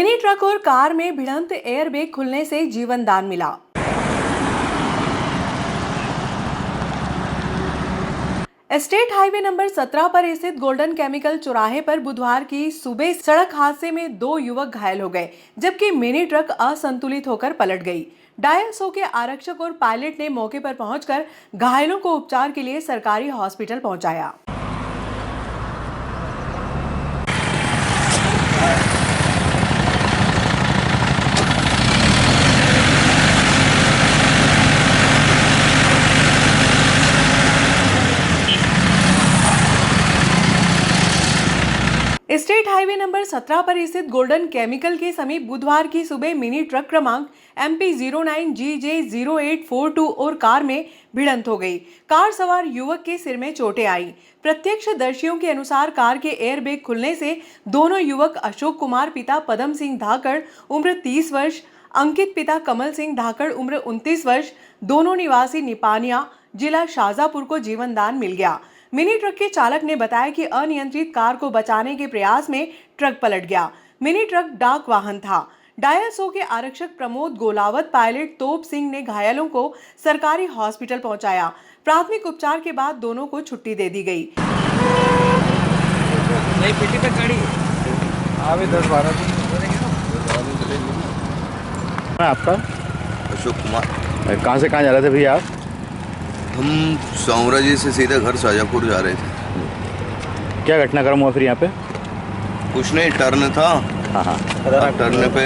Mini truck और car में भिड़ंत, एयरबैग खुलने से जीवन दान मिला। स्टेट हाईवे नंबर 17 पर स्थित गोल्डन केमिकल चौराहे पर बुधवार की सुबह सड़क हादसे में 2 युवक घायल हो गए, जबकि मिनी ट्रक असंतुलित होकर पलट गई। डायल 100 के आरक्षक और पायलट ने मौके पर पहुंचकर घायलों को उपचार के लिए सरकारी हॉस्पिटल पहुंचाया। स्टेट हाईवे नंबर 17 पर स्थित गोल्डन केमिकल के समीप बुधवार की सुबह मिनी ट्रक क्रमांक MP 09GJ 0842 और कार में भिड़ंत हो गई। कार सवार युवक के सिर में चोटें आई। प्रत्यक्षदर्शियों के अनुसार कार के एयरबैग खुलने से दोनों युवक अशोक कुमार पिता पदम सिंह धाकड़ उम्र 30 वर्ष, अंकित पिता कमल सिंह धाकड़ उम्र 29 वर्ष, दोनों निवासी निपानिया, जिला शाहजहांपुर को जीवन दान मिल गया। मिनी ट्रक के चालक ने बताया कि अनियंत्रित कार को बचाने के प्रयास में ट्रक पलट गया। मिनी ट्रक डाक वाहन था। डायल 100 के आरक्षक प्रमोद गोलावत, पायलट तोप सिंह ने घायलों को सरकारी हॉस्पिटल पहुंचाया। प्राथमिक उपचार के बाद दोनों को छुट्टी दे दी गई। नहीं पेटी तक गाड़ी आवे 10-12 दिन आपका? अशोक कुमार। कहाँ से कहाँ जा रहे थे भैया आप? हम सौमरा जी से सीधा घर शाहजहांपुर जा रहे थे। क्या घटनाक्रम हुआ फिर यहाँ पे? कुछ नहीं, टर्न था। हाँ। टर्न पे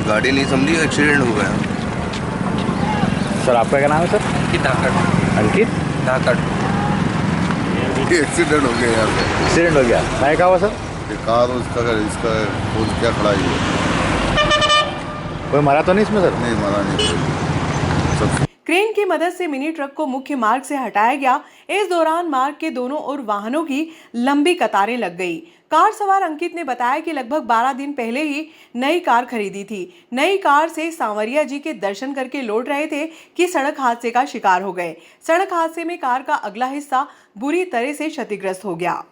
गाड़ी नहीं समझी, एक्सीडेंट हो गया। सर आपका क्या नाम है सर? अंकित धाकड़। अंकित धाकड़। एक्सीडेंट हो गया यहाँ पे। एक्सीडेंट हो गया? मैं क्या हुआ सर? कार इसका क्या खड़ा है? कोई मरा तो नहीं इसमें सर? नहीं मरा नहीं। क्रेन की मदद से मिनी ट्रक को मुख्य मार्ग से हटाया गया। इस दौरान मार्ग के दोनों ओर वाहनों की लंबी कतारें लग गई। कार सवार अंकित ने बताया कि लगभग 12 दिन पहले ही नई कार खरीदी थी। नई कार से सांवरिया जी के दर्शन करके लौट रहे थे कि सड़क हादसे का शिकार हो गए। सड़क हादसे में कार का अगला हिस्सा बुरी तरह से क्षतिग्रस्त हो गया।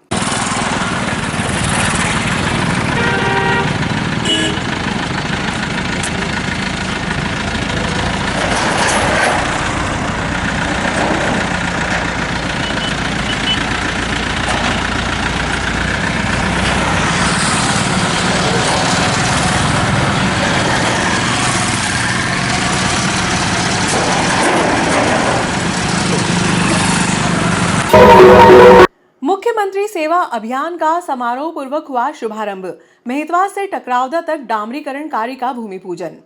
मुख्यमंत्री सेवा अभियान का समारोह पूर्वक हुआ शुभारंभ। मेहतवा से टकरावदा तक डामरीकरण कार्य का भूमि पूजन।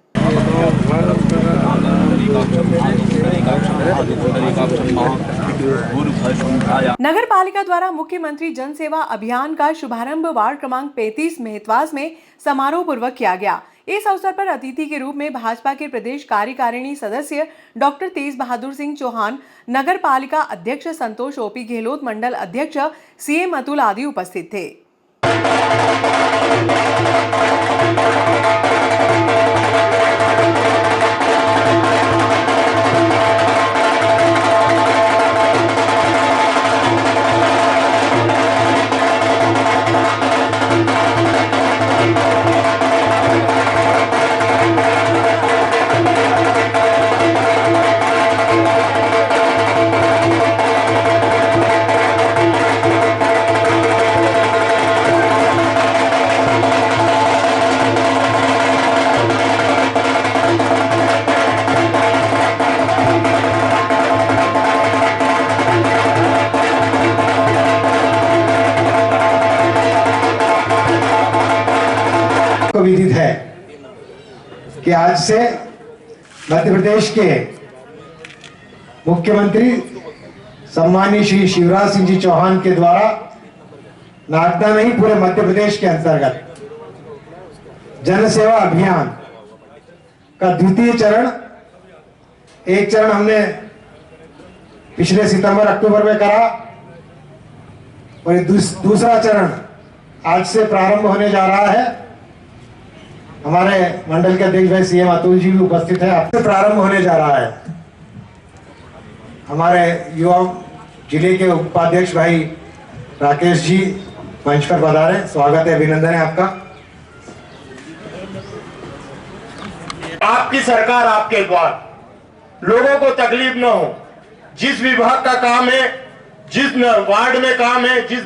नगर पालिका द्वारा मुख्यमंत्री जन सेवा अभियान का शुभारंभ वार्ड क्रमांक 35 मेहतवास में समारोह पूर्वक किया गया। इस अवसर पर अतिथि के रूप में भाजपा के प्रदेश कार्यकारिणी सदस्य डॉक्टर तेज बहादुर सिंह चौहान, नगर पालिका अध्यक्ष संतोष ओपी गहलोत, मंडल अध्यक्ष CM अतुल आदि उपस्थित थे। विदित है कि आज से मध्य प्रदेश के मुख्यमंत्री सम्मानीय श्री शिवराज सिंह जी चौहान के द्वारा नागदा नहीं पूरे मध्य प्रदेश के अंतर्गत जन सेवा अभियान का द्वितीय चरण, एक चरण हमने पिछले सितंबर-अक्टूबर में करा और दूसरा चरण आज से प्रारंभ होने जा रहा है। हमारे मंडल के अध्यक्ष भाई CM अतुल जी भी उपस्थित है। अब से प्रारंभ होने जा रहा है। हमारे युवा जिले के उपाध्यक्ष भाई राकेश जी मंच पर पधारे। स्वागत है, अभिनंदन है आपका। आपकी सरकार आपके द्वार, लोगों को तकलीफ न हो। जिस विभाग का काम है, जिस वार्ड में काम है, जिस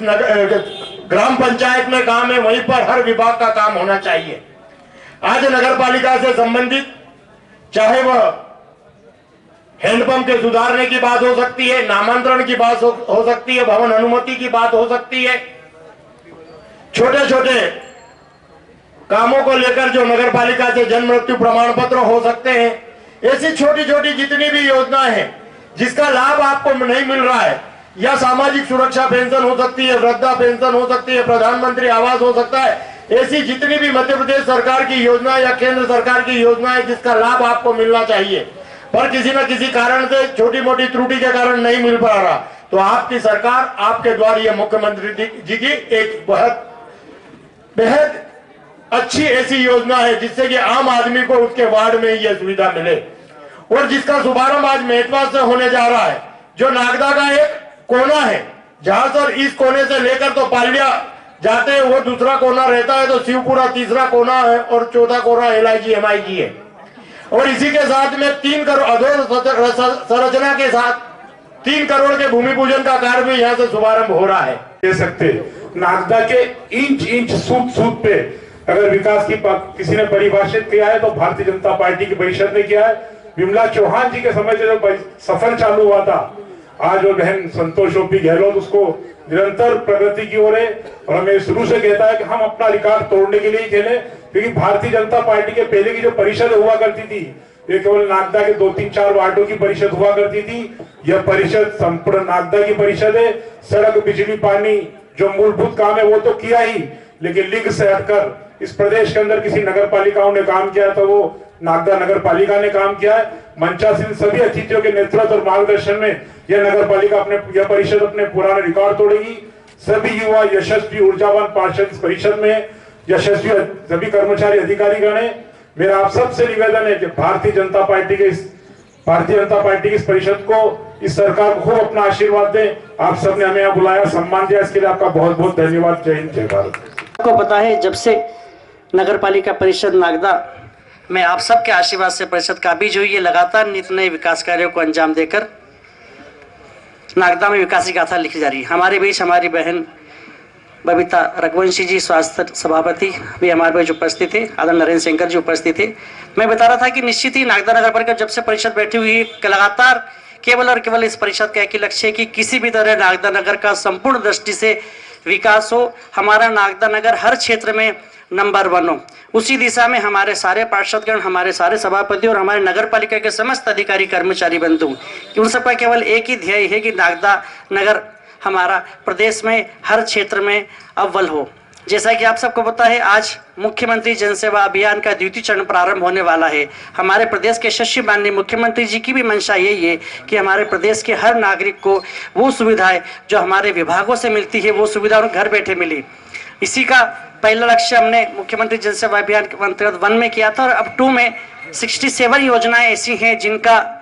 ग्राम पंचायत में काम है, वहीं पर हर विभाग का काम होना चाहिए। आज नगर पालिका से संबंधित चाहे वह हैंडपंप के सुधारने की बात हो सकती है, नामांतरण की बात हो सकती है, भवन अनुमति की बात हो सकती है, छोटे छोटे कामों को लेकर जो नगर पालिका से जन्म मृत्यु प्रमाण पत्र हो सकते हैं, ऐसी छोटी छोटी जितनी भी योजनाएं हैं जिसका लाभ आपको नहीं मिल रहा है, या सामाजिक सुरक्षा पेंशन हो सकती है, वृद्धा पेंशन हो सकती है, प्रधानमंत्री आवास हो सकता है, ऐसी जितनी भी मध्य प्रदेश सरकार की योजना या केंद्र सरकार की योजनाएं जिसका लाभ आपको मिलना चाहिए पर किसी न किसी कारण से छोटी मोटी त्रुटि के कारण नहीं मिल पा रहा, तो आपकी सरकार आपके द्वारा ये मुख्यमंत्री जी की एक बेहद अच्छी ऐसी योजना है जिससे कि आम आदमी को उसके वार्ड में यह सुविधा मिले, और जिसका शुभारंभ आज मेहतवा से होने जा रहा है, जो नागदा का एक कोना है जहां सर इस कोने से लेकर तो पालिया जाते हैं, वो दूसरा कोना रहता है, तो शिवपुरा तीसरा कोना है और चौथा कोना LIG MIG है। और इसी के साथ में 3 करोड़ अधोसंरचना संरचना के साथ 3 करोड़ के भूमि पूजन का कार्य भी यहाँ से शुभारंभ हो रहा है। दे सकते नागदा के इंच सूत पे अगर विकास की किसी ने परिभाषित किया है तो भारतीय जनता पार्टी की परिषद ने किया है। विमला चौहान जी के समय से जो सफर चालू हुआ था, आज वो बहन संतोष ओपी गहलोत उसको निरंतर प्रगति की ओर है, और हमें शुरू से कहता है कि हम अपना रिकॉर्ड तोड़ने के लिए खेले, क्योंकि भारतीय जनता पार्टी के पहले की जो परिषद हुआ करती थी ये केवल नागदा के 2-3-4 वार्डों की परिषद हुआ करती थी। यह परिषद संपूर्ण नागदा की परिषद है। सड़क, बिजली, पानी जो मूलभूत काम है वो तो किया ही, लेकिन लिंग से हटकर इस प्रदेश के अंदर किसी नगर पालिकाओं ने काम किया तो वो नागदा नगर पालिका ने काम किया है। मंचासीन सभी अतिथियों के नेतृत्व और मार्गदर्शन में यह नगर पालिका यह परिषद अपने पुराने रिकॉर्ड तोड़ेगी। सभी युवा यशस्वी ऊर्जावान पार्षद इस परिषद में, यशस्वी सभी कर्मचारी अधिकारीगण है। मेरा आप सबसे निवेदन है कि भारतीय जनता पार्टी की इस परिषद को, इस सरकार को खूब अपना आशीर्वाद दें। आप सबने हमें यहाँ बुलाया, सम्मान दिया, इसके लिए आपका बहुत बहुत धन्यवाद। जय हिंद, जय भारत। आपको पता है जब से नगर पालिका परिषद नागदा में आप सबके आशीर्वाद से परिषद काबिज हुई है, लगातार नित नए विकास कार्यों को अंजाम देकर नागदा में विकास की गाथा लिखी जा रही है। हमारे बीच हमारी बहन बबीता रघुवंशी जी स्वास्थ्य सभापति भी हमारे बीच उपस्थित थे, आदरणीय नरेंद्र शंकर जी उपस्थित थे। मैं बता रहा था कि निश्चित ही नागदा नगर पालिका जब से परिषद बैठी हुई है, लगातार केवल और केवल इस परिषद का एक ही लक्ष्य है कि किसी भी तरह नागदा नगर का संपूर्ण दृष्टि से विकास हो, हमारा नागदा नगर हर क्षेत्र में नंबर 1 हो। उसी दिशा में हमारे सारे पार्षदगण, हमारे सारे सभापति और हमारे नगर पालिका के समस्त अधिकारी कर्मचारी बंधु, कि उन सबका केवल एक ही ध्येय है कि नागदा नगर हमारा प्रदेश में हर क्षेत्र में अव्वल हो। जैसा कि आप सबको पता है, आज मुख्यमंत्री जनसेवा अभियान का द्वितीय चरण प्रारंभ होने वाला है। हमारे प्रदेश के यशस्वी माननीय मुख्यमंत्री जी की भी मंशा यही है कि हमारे प्रदेश के हर नागरिक को वो सुविधाएं जो हमारे विभागों से मिलती है वो सुविधा उन्हें घर बैठे मिली। इसी का पहला लक्ष्य हमने मुख्यमंत्री जनसेवा अभियान के अंतर्गत 1 में किया था, और अब 2 में 67 योजनाएं ऐसी हैं जिनका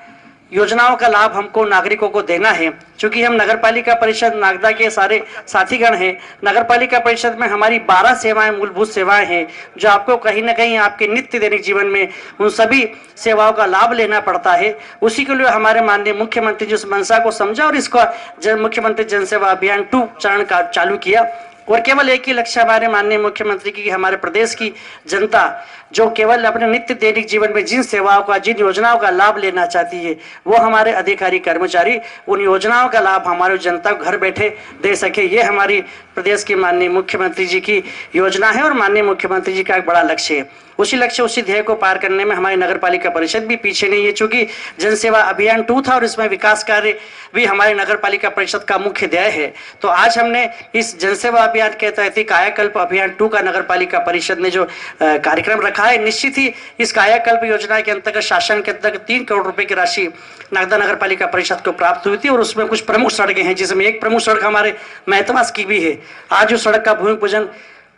योजनाओं का लाभ हमको नागरिकों को देना है। क्योंकि हम नगर पालिका परिषद नागदा के सारे साथीगण हैं, नगर पालिका परिषद में हमारी 12 सेवाएं, मूलभूत सेवाएं हैं जो आपको कहीं ना कहीं आपके नित्य दैनिक जीवन में उन सभी सेवाओं का लाभ लेना पड़ता है। उसी के लिए हमारे माननीय मुख्यमंत्री जी उस मंशा को समझा और इसका मुख्यमंत्री जनसेवा अभियान 2 चरण का चालू किया। और केवल एक ही लक्ष्य हमारे माननीय मुख्यमंत्री की, हमारे प्रदेश की जनता जो केवल अपने नित्य दैनिक जीवन में जिन सेवाओं का, जिन योजनाओं का लाभ लेना चाहती है, वो हमारे अधिकारी कर्मचारी उन योजनाओं का लाभ हमारे जनता को घर बैठे दे सके। ये हमारी प्रदेश के माननीय मुख्यमंत्री जी की योजना है और माननीय मुख्यमंत्री जी का एक बड़ा लक्ष्य है। उसी लक्ष्य, उसी ध्येय को पार करने में हमारी नगर पालिका परिषद भी पीछे नहीं है। चूंकि जनसेवा अभियान 2 था और इसमें विकास कार्य भी हमारी नगर पालिका परिषद का मुख्य ध्येय है, तो आज हमने इस जनसेवा अभियान के तहत कायाकल्प अभियान 2 का नगर पालिका परिषद ने जो कार्यक्रम रखा है, निश्चित ही इस कायाकल्प योजना के अंतर्गत शासन के अंतर्गत 3 करोड़ रुपए की राशि नागदा नगर पालिका परिषद को प्राप्त हुई थी। और उसमें कुछ प्रमुख सड़कें हैं, जिसमें एक प्रमुख सड़क हमारे मेहतवास की भी है। आज उस सड़क का भूमि पूजन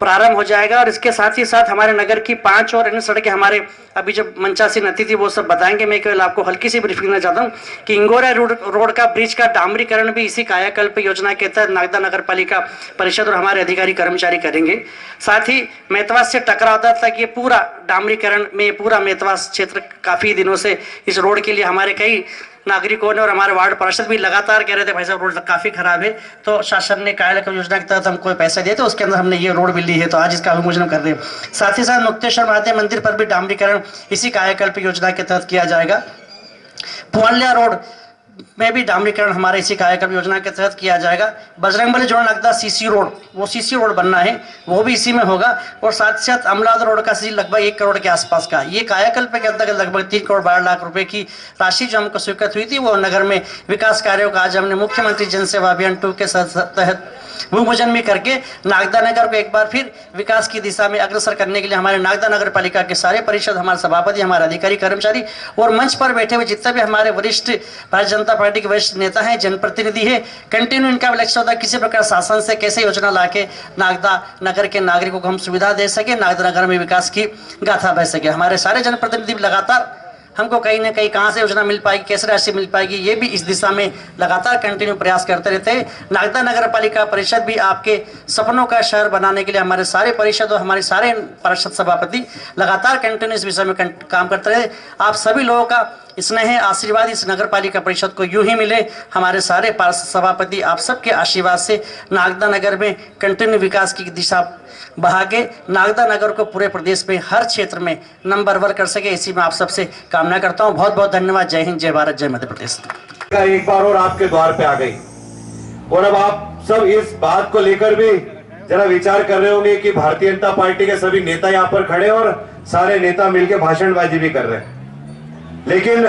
प्रारंभ हो जाएगा। और इसके साथ ही साथ हमारे नगर की 5 और अन्य सड़कें हमारे अभी जब मंचासीन अतिथि वो सब बताएंगे। मैं केवल आपको हल्की सी ब्रीफिंग देना चाहता हूँ कि इंगोरा रोड का ब्रिज का डामरीकरण भी इसी कायाकल्प योजना के तहत नागदा नगर पालिका परिषद और हमारे अधिकारी कर्मचारी करेंगे। साथ ही मेतवास से टकरावदा तक ये पूरा डामरीकरण में पूरा मेतवास क्षेत्र काफी दिनों से इस रोड के लिए हमारे कई नागरिकों ने और हमारे वार्ड पार्षद भी लगातार कह रहे थे भाई साहब रोड काफी खराब है, तो शासन ने कायाकल्प योजना के तहत हमको पैसे दिए थे, उसके अंदर हमने ये रोड भी ली है, तो आज इसका विमोचन कर रहे हैं। साथ ही साथ मुक्तेश्वर महादेव मंदिर पर भी डामरीकरण इसी कायाकल्प योजना के तहत किया जाएगा। पुवालिया रोड में भी डामरीकरण हमारे इसी कायाकल्प योजना के तहत किया जाएगा। बजरंगबली जोड़ा नागदा सीसी रोड, वो सीसी रोड बनना है, वो भी इसी में होगा। और साथ ही साथ अमलाद रोड का सीसी लगभग 1 करोड़ के आसपास का, ये कायाकल्प के अंतर्गत लगभग 3 करोड़ 12 लाख रुपए की राशि जो हमको स्वीकृत हुई थी, वो नगर में विकास कार्यों का आज हमने मुख्यमंत्री जन सेवा अभियान 2 के तहत भूमिपूजन भी करके नागदा नगर को एक बार फिर विकास की दिशा में अग्रसर करने के लिए हमारे नागदा नगर पालिका के सारे परिषद, हमारे सभापति, हमारे अधिकारी कर्मचारी और मंच पर बैठे हुए जितने भी हमारे वरिष्ठ भारतीय जनता पार्टी के वरिष्ठ नेता हैं, जनप्रतिनिधि है, कंटिन्यू इनका लक्ष्य होता है किसी प्रकार शासन से कैसे योजना लाके नागदा नगर के नागरिकों को हम सुविधा दे सके, नागदा नगर में विकास की गाथा बह सके। हमारे सारे जनप्रतिनिधि लगातार हमको कहीं ना कहीं कहाँ से योजना मिल पाएगी, कैसे राशि मिल पाएगी, ये भी इस दिशा में लगातार कंटिन्यू प्रयास करते रहते हैं। नागदा नगर पालिका परिषद भी आपके सपनों का शहर बनाने के लिए हमारे सारे परिषद और हमारे सारे पार्षद सभापति लगातार कंटिन्यू इस विषय में काम करते रहे। आप सभी लोगों का स्नेह आशीर्वाद इस नगर पालिका परिषद को यूं ही मिले। हमारे सारे पार्षद सभापति आप सबके आशीर्वाद से नागदा नगर में कंटिन्यू विकास की दिशा बढ़ा के नागदा नगर को पूरे प्रदेश में हर क्षेत्र में नंबर 1 कर सके, इसी में आप सबसे कामना करता हूं। बहुत बहुत धन्यवाद। जय हिंद, जय भारत, जय मध्य प्रदेश। एक बार और आपके द्वार पे आ गई और अब आप सब इस बात को लेकर भी जरा विचार कर रहे होंगे कि भारतीय जनता पार्टी के सभी नेता यहाँ पर खड़े और सारे नेता मिलकर भाषणबाजी भी कर रहे हैं। लेकिन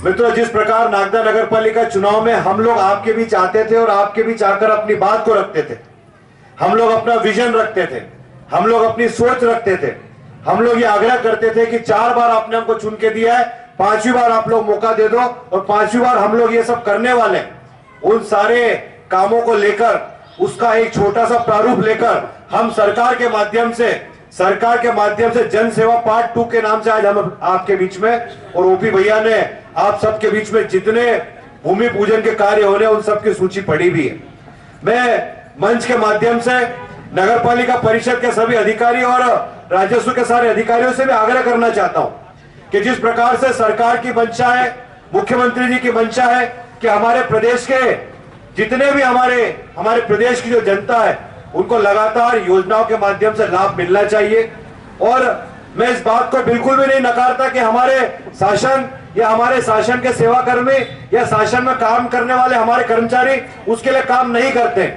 मित्रों, जिस प्रकार नागदा नगर पालिका चुनाव में हम लोग आपके बीच आते थे और आपके बीच आकर अपनी बात को रखते थे, हम लोग अपना विजन रखते थे, हम लोग अपनी सोच रखते थे, हम लोग ये आग्रह करते थे कि 4 बार आपने हमको चुन के दिया है, 5वीं बार आप लोग मौका दे दो और 5वीं बार हम लोग ये सब करने वाले। उन सारे कामों को लेकर उसका एक छोटा सा प्रारूप लेकर हम सरकार के माध्यम से जन सेवा पार्ट 2 के नाम से आज हम आपके बीच में और ओपी भैया ने आप सबके बीच में जितने भूमि पूजन के कार्य हो रहे हैं उन सबकी सूची पड़ी भी है। मैं मंच के माध्यम से नगर पालिका परिषद के सभी अधिकारी और राजस्व के सारे अधिकारियों से भी आग्रह करना चाहता हूं कि जिस प्रकार से सरकार की मंशा है, मुख्यमंत्री जी की मंशा है कि हमारे प्रदेश के जितने भी हमारे प्रदेश की जो जनता है उनको लगातार योजनाओं के माध्यम से लाभ मिलना चाहिए। और मैं इस बात को बिल्कुल भी नहीं नकारता कि हमारे शासन या हमारे शासन के सेवाकर्मी या शासन में काम करने वाले हमारे कर्मचारी उसके लिए काम नहीं करते,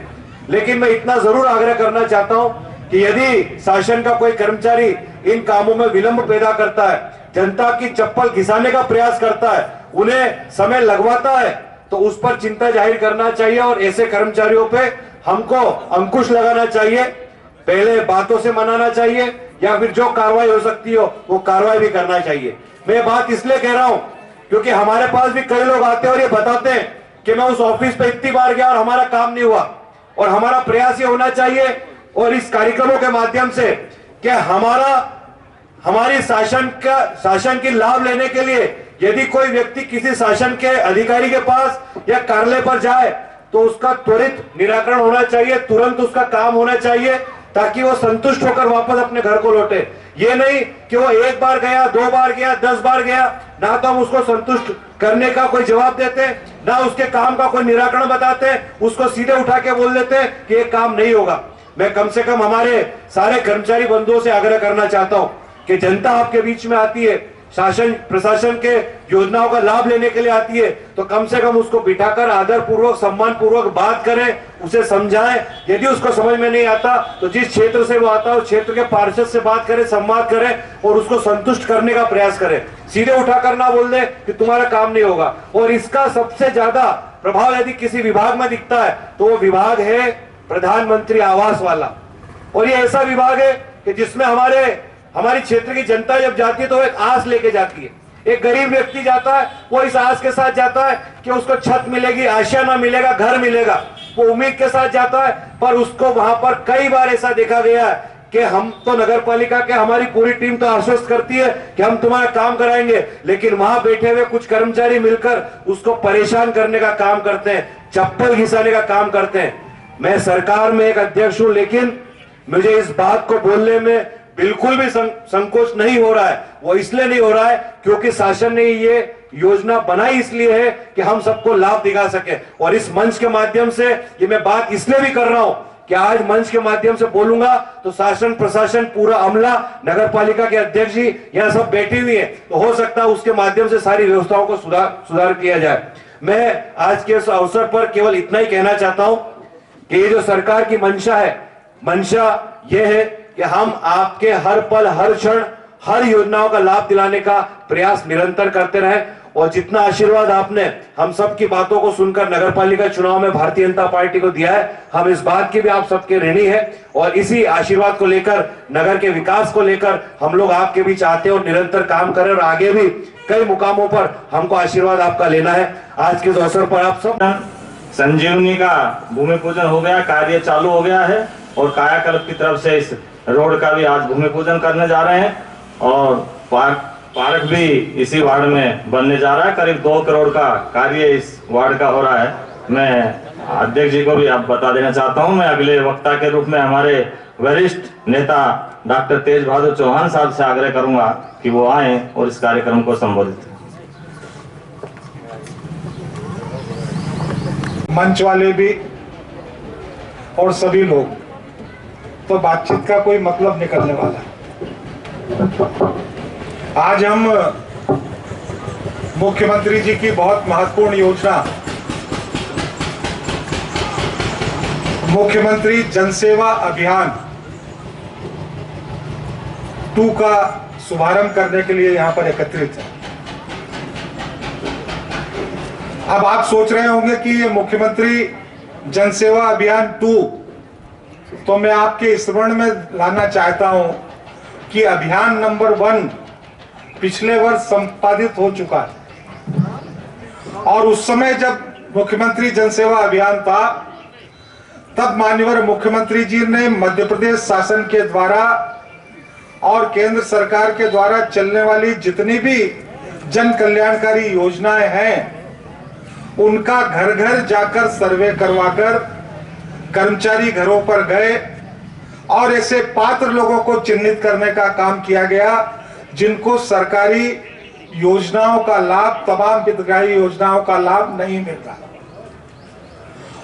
लेकिन मैं इतना जरूर आग्रह करना चाहता हूं कि यदि शासन का कोई कर्मचारी इन कामों में विलंब पैदा करता है, जनता की चप्पल घिसाने का प्रयास करता है, उन्हें समय लगवाता है, तो उस पर चिंता जाहिर करना चाहिए और ऐसे कर्मचारियों पे हमको अंकुश लगाना चाहिए। पहले बातों से मनाना चाहिए या फिर जो कार्रवाई हो सकती हो वो कार्रवाई भी करना चाहिए। मैं ये बात इसलिए कह रहा हूं क्योंकि हमारे पास भी कई लोग आते हैं और ये बताते हैं कि मैं उस ऑफिस पे इतनी बार गया और हमारा काम नहीं हुआ। और हमारा प्रयास ये होना चाहिए और इस कार्यक्रमों के माध्यम से कि हमारी शासन की लाभ लेने के लिए यदि कोई व्यक्ति किसी शासन के अधिकारी के पास या कार्यालय पर जाए तो उसका त्वरित निराकरण होना चाहिए, तुरंत उसका काम होना चाहिए ताकि वो संतुष्ट होकर वापस अपने घर को लौटे। ये नहीं कि वो 1 बार गया, 2 बार गया, 10 बार गया, ना तो हम उसको संतुष्ट करने का कोई जवाब देते, ना उसके काम का कोई निराकरण बताते, उसको सीधे उठा के बोल देते कि ये काम नहीं होगा। मैं कम से कम हमारे सारे कर्मचारी बंधुओं से आग्रह करना चाहता हूं कि जनता आपके बीच में आती है, शासन प्रशासन के योजनाओं का लाभ लेने के लिए आती है, तो कम से कम उसको बिठाकर आदर पूर्वक सम्मान पूर्वक बात करें, उसे समझाएं। यदि उसको समझ में नहीं आता तो जिस क्षेत्र से वो आता है उस क्षेत्र के पार्षद से बात करें, संवाद करें और उसको संतुष्ट करने का प्रयास करें। सीधे उठाकर ना बोल दे कि तुम्हारा काम नहीं होगा। और इसका सबसे ज्यादा प्रभाव यदि किसी विभाग में दिखता है तो वो विभाग है प्रधानमंत्री आवास वाला। और ये ऐसा विभाग है कि जिसमें हमारी क्षेत्र की जनता जब जाती है तो एक आस लेके जाती है। एक गरीब व्यक्ति जाता है, वो इस आस के साथ जाता है कि उसको छत मिलेगी, आशियाना मिलेगा, घर मिलेगा। वो उम्मीद के साथ जाता है पर उसको वहां पर कई बार ऐसा देखा गया है कि हम तो नगर पालिका के, हमारी पूरी टीम तो आश्वस्त करती है कि हम तुम्हारा काम कराएंगे, लेकिन वहां बैठे हुए कुछ कर्मचारी मिलकर उसको परेशान करने का काम करते हैं, चप्पल घिसाने का काम करते हैं। मैं सरकार में एक अध्यक्ष हूं, लेकिन मुझे इस बात को बोलने में बिल्कुल भी संकोच नहीं हो रहा है। वो इसलिए नहीं हो रहा है क्योंकि शासन ने ये योजना बनाई इसलिए है कि हम सबको लाभ दिखा सके। और इस मंच के माध्यम से ये मैं बात इसलिए भी कर रहा हूं कि आज मंच के माध्यम से बोलूंगा तो शासन प्रशासन पूरा अमला, नगर पालिका के अध्यक्ष जी यहाँ सब बैठी हुई है, तो हो सकता है उसके माध्यम से सारी व्यवस्थाओं को सुधार किया जाए। मैं आज के इस अवसर पर केवल इतना ही कहना चाहता हूं कि ये जो सरकार की मंशा है, मंशा ये है कि हम आपके हर पल हर क्षण हर योजनाओं का लाभ दिलाने का प्रयास निरंतर करते रहे। और जितना आशीर्वाद आपने हम सब की बातों को सुनकर नगर पालिका चुनाव में भारतीय जनता पार्टी को दिया है, हम इस बात की भी आप सबके ऋणी है। और इसी आशीर्वाद को लेकर, नगर के विकास को लेकर हम लोग आपके बीच आते हैं और निरंतर काम करें, और आगे भी कई मुकामों पर हमको आशीर्वाद आपका लेना है। आज के इस अवसर पर आप सब संजीवनी का भूमि पूजन हो गया, कार्य चालू हो गया है, और कायाकल्प की तरफ से इस रोड का भी आज भूमि पूजन करने जा रहे हैं। और पार्क भी इसी वार्ड में बनने जा रहा है। करीब 2 करोड़ का कार्य इस वार्ड का हो रहा है। मैं अध्यक्ष जी को भी आप बता देना चाहता हूं। मैं अगले वक्ता के रूप में हमारे वरिष्ठ नेता डॉक्टर तेज बहादुर चौहान साहब से आग्रह करूंगा कि वो आए और इस कार्यक्रम को संबोधित करें। मंच वाले भी और सभी लोग, तो बातचीत का कोई मतलब निकलने वाला है। आज हम मुख्यमंत्री जी की बहुत महत्वपूर्ण योजना मुख्यमंत्री जनसेवा अभियान 2 का शुभारंभ करने के लिए यहां पर एकत्रित है। अब आप सोच रहे होंगे कि ये मुख्यमंत्री जनसेवा अभियान 2, तो मैं आपके स्मरण में लाना चाहता हूं कि अभियान नंबर 1 पिछले वर्ष संपादित हो चुका है। और उस समय जब मुख्यमंत्री जनसेवा अभियान था, तब माननीय मुख्यमंत्री जी ने मध्य प्रदेश शासन के द्वारा और केंद्र सरकार के द्वारा चलने वाली जितनी भी जन कल्याणकारी योजनाएं हैं, उनका घर घर जाकर सर्वे करवाकर कर्मचारी घरों पर गए और ऐसे पात्र लोगों को चिन्हित करने का काम किया गया जिनको सरकारी योजनाओं का लाभ, तमाम हितग्राही योजनाओं का लाभ नहीं मिलता,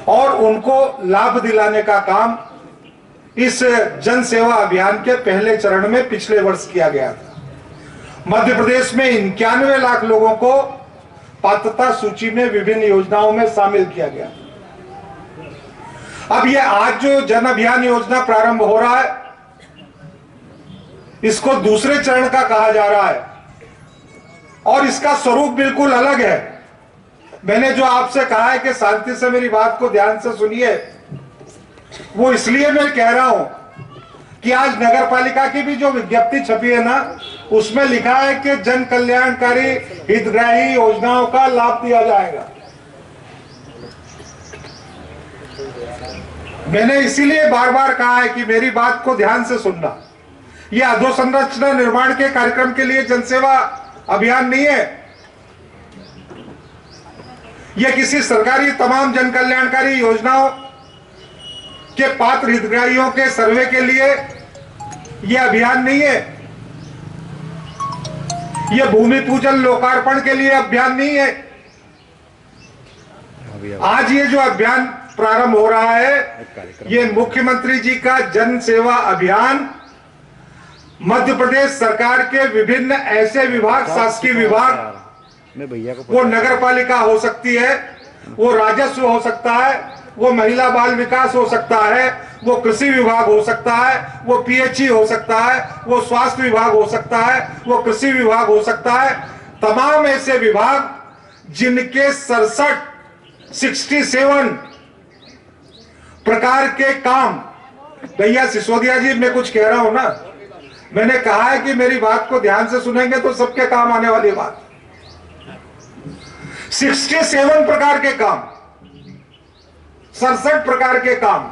और उनको लाभ दिलाने का काम इस जन सेवा अभियान के पहले चरण में पिछले वर्ष किया गया था। मध्य प्रदेश में 91 लाख लोगों को पात्रता सूची में विभिन्न योजनाओं में शामिल किया गया। अब ये आज जो जन अभियान योजना प्रारंभ हो रहा है, इसको दूसरे चरण का कहा जा रहा है और इसका स्वरूप बिल्कुल अलग है। मैंने जो आपसे कहा है कि शांति से मेरी बात को ध्यान से सुनिए, वो इसलिए मैं कह रहा हूं कि आज नगर पालिका की भी जो विज्ञप्ति छपी है ना, उसमें लिखा है कि जन कल्याणकारी हितग्राही योजनाओं का लाभ दिया जाएगा। मैंने इसीलिए बार बार कहा है कि मेरी बात को ध्यान से सुनना। यह अधोसंरचना निर्माण के कार्यक्रम के लिए जनसेवा अभियान नहीं है। यह किसी सरकारी तमाम जन कल्याणकारी योजनाओं के पात्र हितग्राहियों के सर्वे के लिए यह अभियान नहीं है। यह भूमि पूजन लोकार्पण के लिए अभियान नहीं है। आज ये जो अभियान प्रारंभ हो रहा है, ये मुख्यमंत्री जी का जन सेवा अभियान मध्य प्रदेश सरकार के विभिन्न ऐसे विभाग, शासकीय विभाग, वो नगर पालिका हो सकती है, वो राजस्व हो सकता है, वो महिला बाल विकास हो सकता है, वो कृषि विभाग हो सकता है, वो पीएचई हो सकता है, वो स्वास्थ्य विभाग हो सकता है, वो कृषि विभाग हो सकता है। तमाम ऐसे विभाग जिनके 67 प्रकार के काम। भैया सिसोदिया जी, मैं कुछ कह रहा हूं ना, मैंने कहा है कि मेरी बात को ध्यान से सुनेंगे तो सबके काम आने वाली बात। 67 प्रकार के काम, 67 प्रकार के काम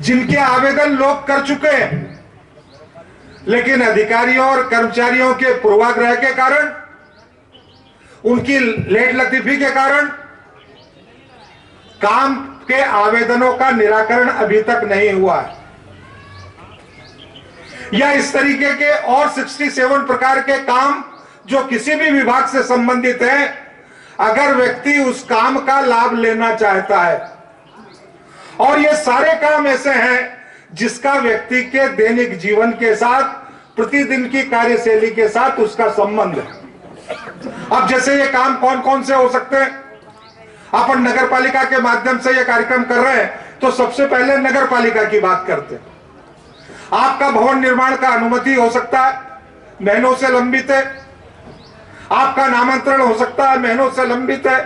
जिनके आवेदन लोग कर चुके हैं, लेकिन अधिकारियों और कर्मचारियों के पूर्वाग्रह के कारण, उनकी लेट लतीफी के कारण काम के आवेदनों का निराकरण अभी तक नहीं हुआ है। या इस तरीके के और 67 प्रकार के काम जो किसी भी विभाग से संबंधित है, अगर व्यक्ति उस काम का लाभ लेना चाहता है, और ये सारे काम ऐसे हैं जिसका व्यक्ति के दैनिक जीवन के साथ, प्रतिदिन की कार्यशैली के साथ उसका संबंध है। अब जैसे ये काम कौन कौन से हो सकते हैं, अपन नगर पालिका के माध्यम से ये कार्यक्रम कर रहे हैं, तो सबसे पहले नगर पालिका की बात करते हैं। आपका भवन निर्माण का अनुमति हो सकता है, महीनों से लंबित है। आपका नामांतरण हो सकता है, महीनों से लंबित है।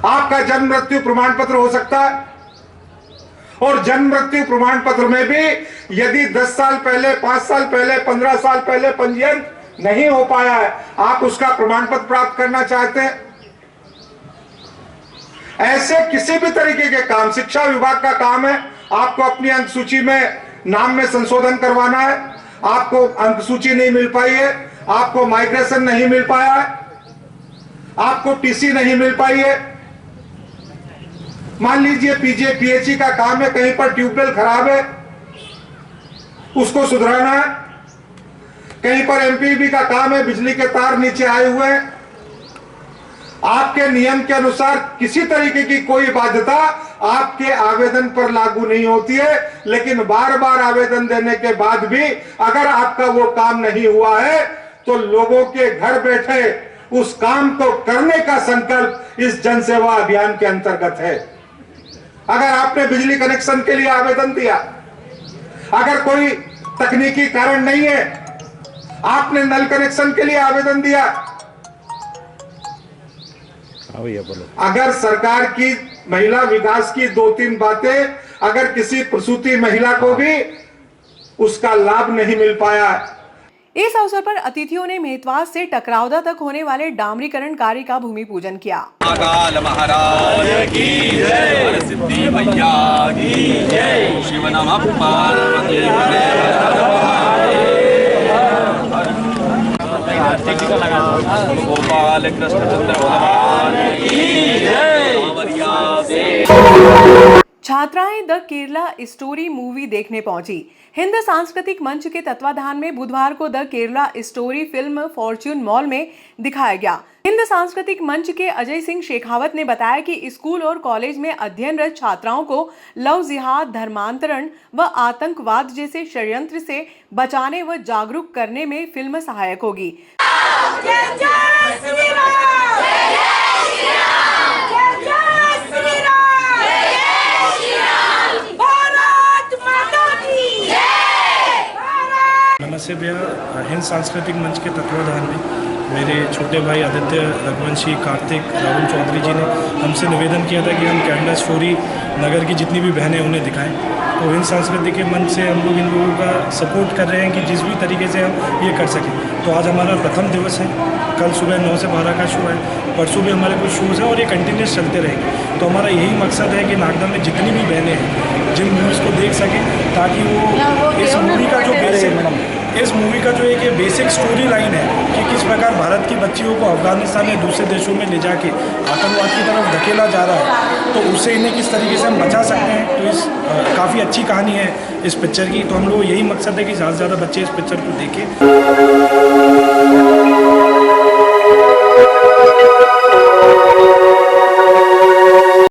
आपका जन्म मृत्यु प्रमाण पत्र हो सकता है, और जन्म मृत्यु प्रमाण पत्र में भी यदि 10 साल पहले, 5 साल पहले, 15 साल पहले पंजीयन नहीं हो पाया है, आप उसका प्रमाण पत्र प्राप्त करना चाहते हैं। ऐसे किसी भी तरीके के काम, शिक्षा विभाग का काम है, आपको अपनी अंक सूची में नाम में संशोधन करवाना है, आपको अंक सूची नहीं मिल पाई है, आपको माइग्रेशन नहीं मिल पाया है, आपको टीसी नहीं मिल पाई है। मान लीजिए पीजे पीएचई का काम है, कहीं पर ट्यूबवेल खराब है, उसको सुधराना है। कहीं पर एमपीबी का काम है, बिजली के तार नीचे आए हुए हैं। आपके नियम के अनुसार किसी तरीके की कोई बाध्यता आपके आवेदन पर लागू नहीं होती है, लेकिन बार बार आवेदन देने के बाद भी अगर आपका वो काम नहीं हुआ है, तो लोगों के घर बैठे उस काम को करने का संकल्प इस जन सेवा अभियान के अंतर्गत है। अगर आपने बिजली कनेक्शन के लिए आवेदन दिया, अगर कोई तकनीकी कारण नहीं है, आपने नल कनेक्शन के लिए आवेदन दिया, अगर सरकार की महिला विकास की 2-3 बातें अगर किसी प्रसूति महिला को भी उसका लाभ नहीं मिल पाया। इस अवसर पर अतिथियों ने मेहतवाज से टकरावदा तक होने वाले डामरीकरण कार्य का भूमि पूजन किया। काल महाराज की जय, सिद्धि मैया की जय, शिव नमः पार्वती गोपाल कृष्ण चंद्र भगवान की जय। छात्राएं द केरला स्टोरी मूवी देखने पहुंची। हिंद सांस्कृतिक मंच के तत्वाधान में बुधवार को the Kerala story film Fortune mall में दिखाया गया। हिंद सांस्कृतिक मंच के अजय सिंह शेखावत ने बताया कि स्कूल और कॉलेज में अध्ययनरत छात्राओं को लव जिहाद, धर्मांतरण व आतंकवाद जैसे षड्यंत्र से बचाने व जागरूक करने में फिल्म सहायक होगी। नमस्ते भैया, हिंद सांस्कृतिक मंच के तत्वाधान में मेरे छोटे भाई आदित्य, रघुवंशी, कार्तिक, राहुल चौधरी जी ने हमसे निवेदन किया था कि हम केरला स्टोरी नगर की जितनी भी बहनें उन्हें दिखाएं। तो हिंद सांस्कृतिक के मंच से हम लोग इन लोगों का सपोर्ट कर रहे हैं कि जिस भी तरीके से हम ये कर सकें। तो आज हमारा प्रथम दिवस है, कल सुबह 9 से 12 का शो है, परसों भी हमारे कुछ शोज़ हैं और ये कंटिन्यूस चलते रहेंगे। तो हमारा यही मकसद है कि नागदा में जितनी भी बहनें हैं जिन मूवीज़ को देख सकें, ताकि वो इस मूवी का जो एक बेसिक स्टोरी लाइन है कि किस प्रकार भारत की बच्चियों को अफगानिस्तान या दूसरे देशों में ले जाके आतंकवाद की तरफ धकेला जा रहा है, तो उससे इन्हें किस तरीके से हम बचा सकते हैं। तो इस काफ़ी अच्छी कहानी है इस पिक्चर की। तो हम लोग यही मकसद है कि ज़्यादा से ज़्यादा बच्चे इस पिक्चर को देखें।